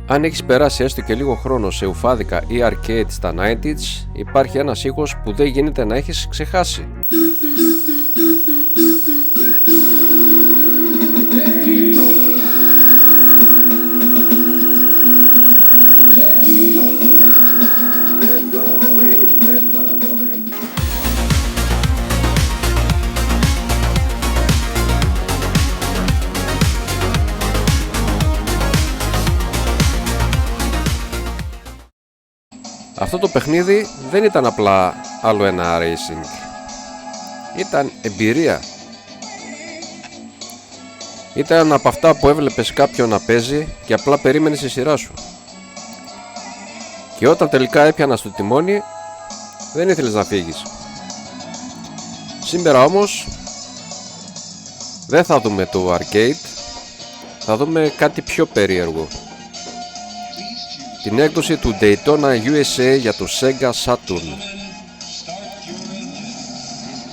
Αν έχεις περάσει έστω και λίγο χρόνο σε ουφάδικα ή arcade στα 90's, υπάρχει ένας ήχος που δεν γίνεται να έχεις ξεχάσει. Αυτό το παιχνίδι δεν ήταν απλά άλλο ένα racing. Ήταν εμπειρία. Ήταν από αυτά που έβλεπες κάποιον να παίζει και απλά περίμενες τη σειρά σου. Και όταν τελικά έπιανας το τιμόνι, δεν ήθελες να φύγεις. Σήμερα όμως δεν θα δούμε το arcade, θα δούμε κάτι πιο περίεργο. Την έκδοση του Daytona USA για το Sega Saturn,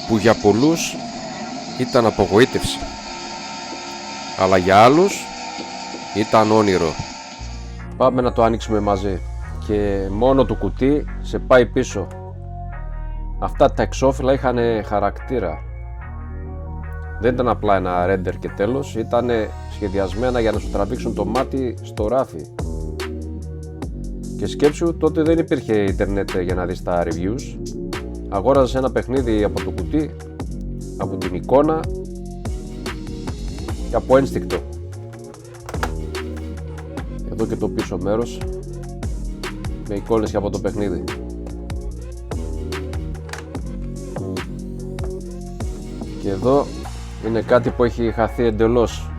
που για πολλούς ήταν απογοήτευση, αλλά για άλλους ήταν όνειρο. Πάμε να το ανοίξουμε μαζί. Και μόνο το κουτί σε πάει πίσω. Αυτά τα εξώφυλλα είχαν χαρακτήρα. Δεν ήταν απλά ένα render και τέλος, ήταν σχεδιασμένα για να σου τραβήξουν το μάτι στο ράφι. Και σκέψου, τότε δεν υπήρχε ίντερνετ για να δεις τα reviews. Αγόραζες ένα παιχνίδι από το κουτί, από την εικόνα και από ένστικτο. Εδώ και το πίσω μέρος με εικόνες και από το παιχνίδι. Και εδώ είναι κάτι που έχει χαθεί εντελώς,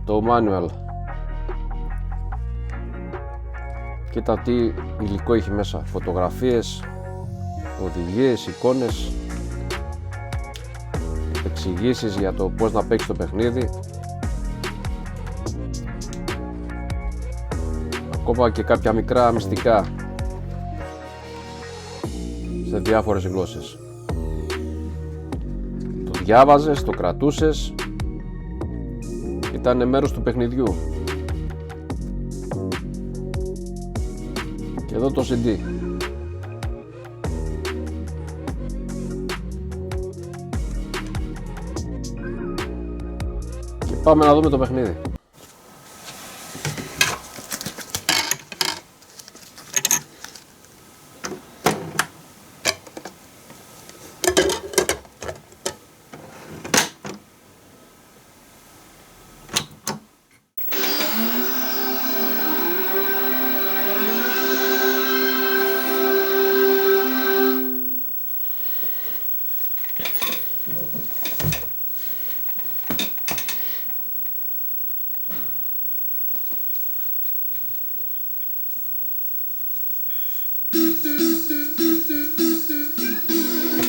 το manual. Κοίτα τι υλικό έχει μέσα, φωτογραφίες, οδηγίες, εικόνες, εξηγήσεις για το πώς να παίξεις το παιχνίδι, ακόμα και κάποια μικρά μυστικά σε διάφορες γλώσσες. Το διάβαζες, το κρατούσες, ήταν μέρος του παιχνιδιού. Και εδώ το CD. Και πάμε να δούμε το παιχνίδι.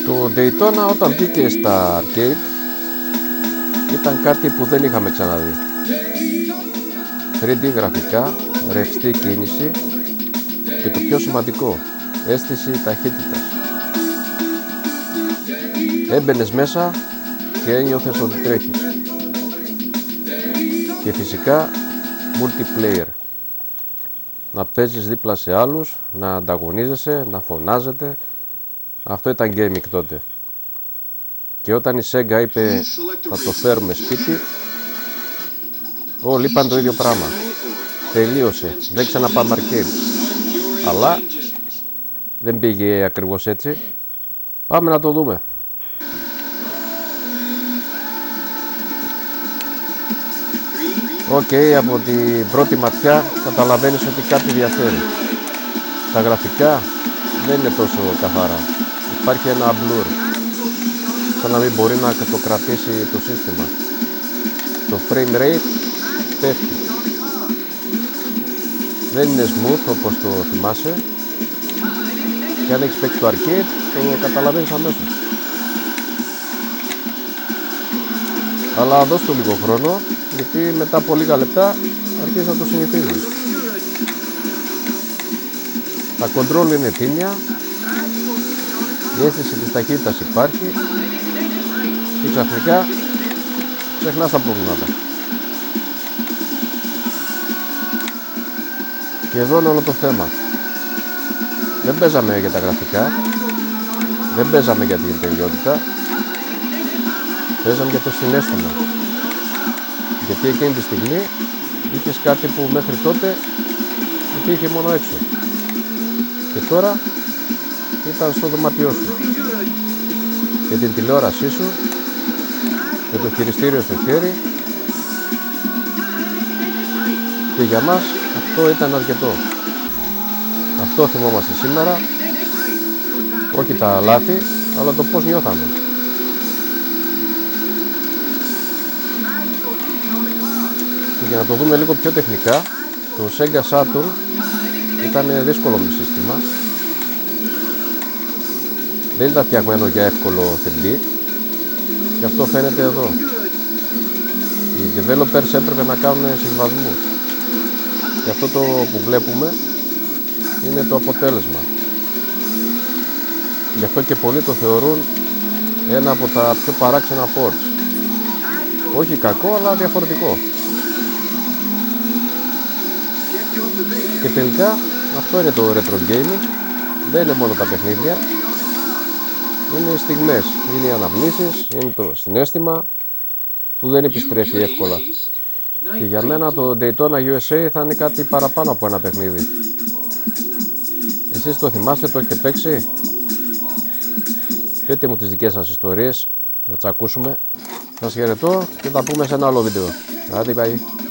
Το Daytona όταν βγήκε στα arcade ήταν κάτι που δεν είχαμε ξαναδεί. 3D γραφικά, ρευστή κίνηση και το πιο σημαντικό, αίσθηση ταχύτητας. Έμπαινες μέσα και ένιωθες ότι τρέχεις. Και φυσικά multiplayer. Να παίζεις δίπλα σε άλλους, να ανταγωνίζεσαι, να φωνάζετε. Αυτό ήταν gaming τότε. Και όταν η Sega είπε θα το φέρουμε σπίτι, όλοι είπαν το ίδιο πράγμα. Τελείωσε, δεν ξαναπάμε arcade. Αλλά δεν πήγε ακριβώς έτσι. Πάμε να το δούμε. Από την πρώτη ματιά καταλαβαίνεις ότι κάτι διαφέρει. Τα γραφικά δεν είναι τόσο καθαρά. Υπάρχει ένα blur, σαν να μην μπορεί να το κρατήσει το σύστημα. Το frame rate πέφτει. Δεν είναι smooth όπως το θυμάσαι. Και αν έχεις παίξει το arcade το καταλαβαίνεις αμέσως. Αλλά δώσ' του λίγο χρόνο, γιατί μετά από λίγα λεπτά αρχίζεις να το συνηθίζεις. Τα control είναι τίμια, η αίσθηση της ταχύτητας υπάρχει και ξαφνικά ξεχνάς τα προβλήματα. Και εδώ είναι όλο το θέμα. Δεν παίζαμε για τα γραφικά, δεν παίζαμε για την τελειότητα, παίζαμε για το συναίσθημα. Γιατί εκείνη τη στιγμή είχες κάτι που μέχρι τότε υπήρχε μόνο έξω. Και τώρα ήταν στο δωμάτιό σου. Και την τηλεόρασή σου, με το χειριστήριο στο χέρι. Και για μας αυτό ήταν αρκετό. Αυτό θυμόμαστε σήμερα. Όχι τα λάθη, αλλά το πώς νιώθαμε. Και για να το δούμε λίγο πιο τεχνικά, το Sega Saturn ήταν δύσκολο σύστημα. Δεν ήταν φτιαγμένο για εύκολο θεμλί. Και αυτό φαίνεται εδώ. Οι developers έπρεπε να κάνουν συμβασμούς. Και αυτό το που βλέπουμε είναι το αποτέλεσμα. Γι' αυτό και πολλοί το θεωρούν ένα από τα πιο παράξενα ports. Όχι κακό, αλλά διαφορετικό. Και τελικά αυτό είναι το retro gaming. Δεν είναι μόνο τα παιχνίδια. Είναι οι στιγμές, είναι οι αναμνήσεις, είναι το συναίσθημα που δεν επιστρέφει εύκολα. Και για μένα το Daytona USA θα είναι κάτι παραπάνω από ένα παιχνίδι. Εσείς το θυμάστε, το έχετε παίξει? Πείτε μου τις δικές σας ιστορίες, να τις ακούσουμε. Σας χαιρετώ και θα πούμε σε ένα άλλο βίντεο. Άντε, bye.